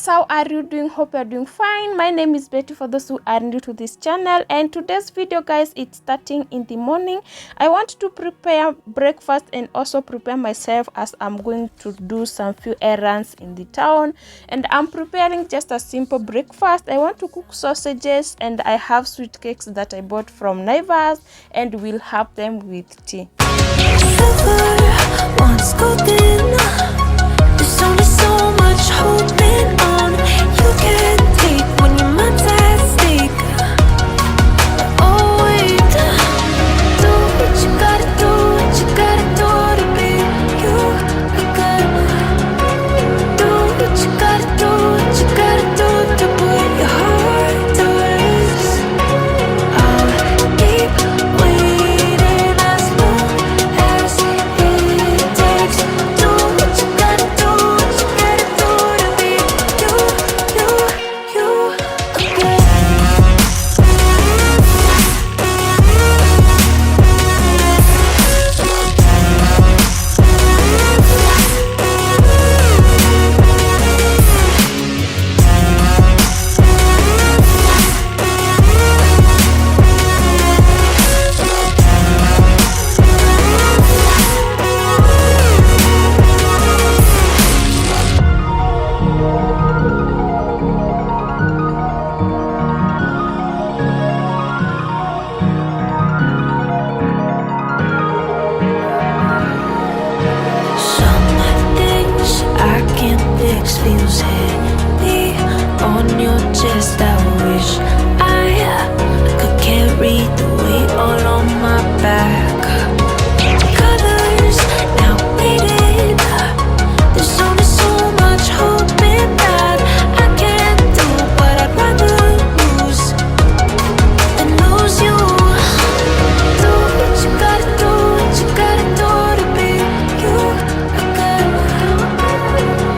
guys, how are you doing? Hope you're doing fine. My name is Betty for those who are new to this channel, and today's video, guys, it's starting in the morning. I want to prepare breakfast and also prepare myself as I'm going to do some few errands in the town, and I'm preparing just a simple breakfast. I want to cook sausages, and I have sweet cakes that I bought from Naivas, and we'll have them with tea. There's only so much holding on you can take when your mind's at stake. Oh wait, do what you gotta do, what you gotta do to be you again. Do what you gotta do, what you gotta do to put your heart to rest. I'll keep waiting as long as it takes. Do what you gotta do, what you gotta do to be you again. Some things I can't fix feels heavy on your chest. I wish I could carry the weight all on my back. Colors now faded. There's only so much hoping that I can do, but I'd rather lose than lose you. Do what you gotta do, what you gotta do to be you again.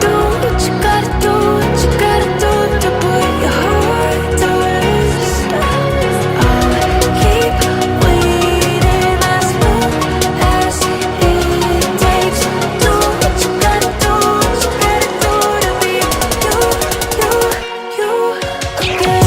Do what you gotta do, what you gotta do to put your heart to rest. I'll keep waiting as long as it takes. Do what you gotta do, what you gotta do to be you again.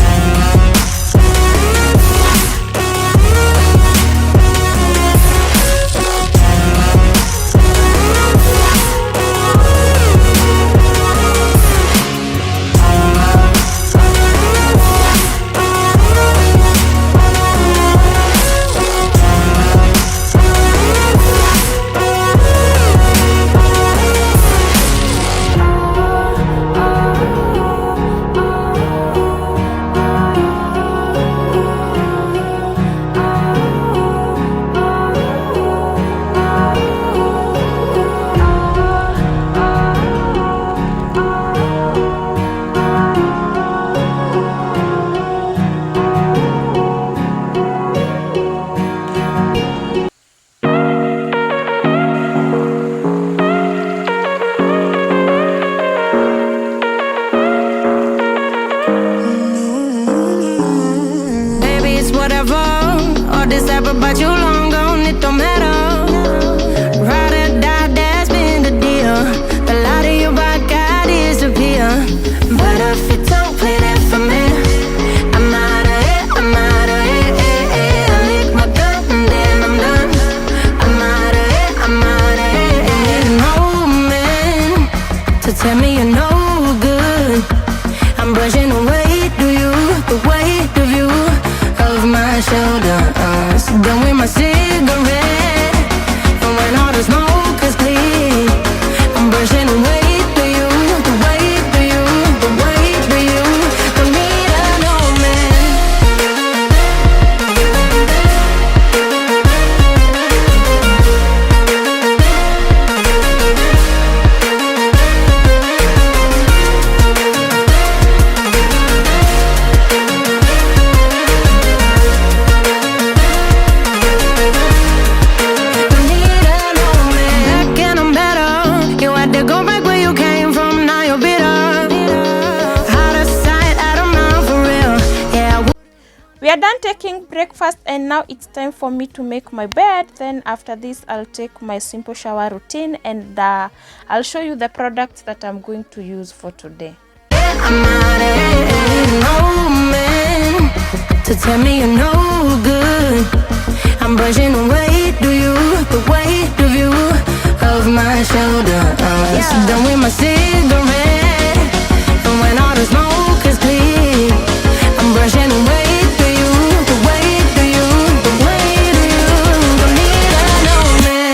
Baby, it's whatever. All this ever about you long gone, it don't matter. Ride or die, that's been the deal. The light of your body got disappear. But if you don't play that for me, I'm out of it, I'm out of it. I lick my gun and then I'm done. I'm out of it, I'm out of it. No man to tell me you're no good. I'm brushing away, do you, the weight of you of my shoulders. Done with my cigarette, and when all the smoke is clear, I'm brushing away, do you, the weight of you, the weight of you. Don't need a no man. Don't need a no man. Back and I'm better. You had to go back where you came from, now you're bitter. Out of sight, out of mind for real. Yeah. We are done taking breakfast, and now it's time for me to make my bed. Then after this, I'll take my simple shower routine, and I'll show you the products that I'm going to use for today. Yeah, I'm out of here. No man to tell me you're no good. I'm brushing the weight of you, of my shoulders. Done with my cigarette, and when all the smoke is clear, I'm brushing the weight of you, the weight of you, the weight of you. Don't need a no man.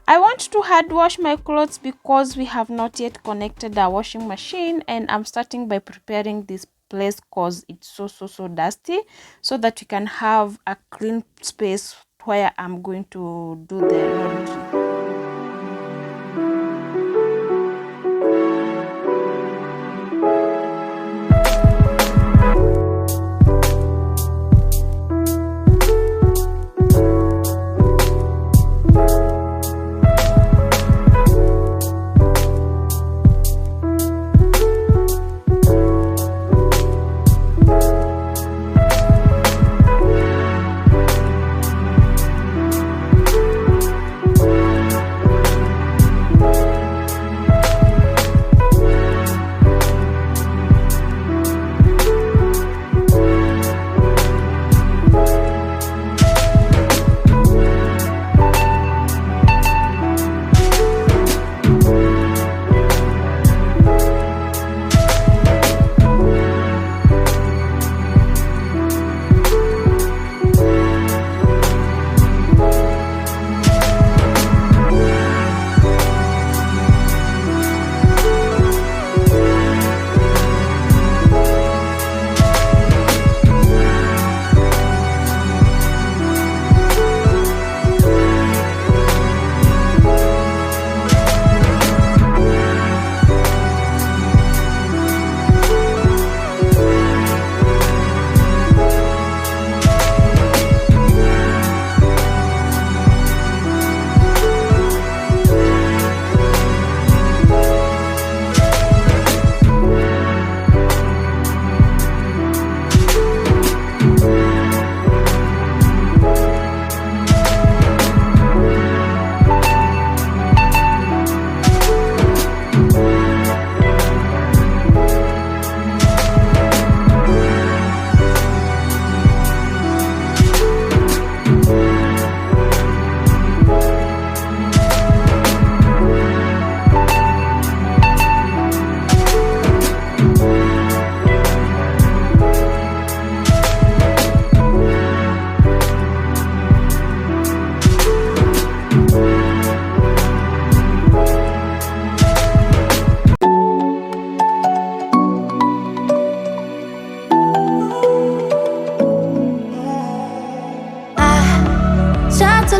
I want to hard wash my clothes because we have not yet connected our washing machine, and I'm starting by preparing this place because it's so dusty, so that we can have a clean space where I'm going to do the laundry.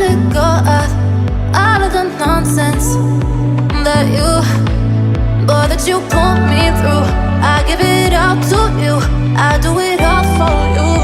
sick of all of the nonsense that you put me through. I give it all to you, I do it all for you.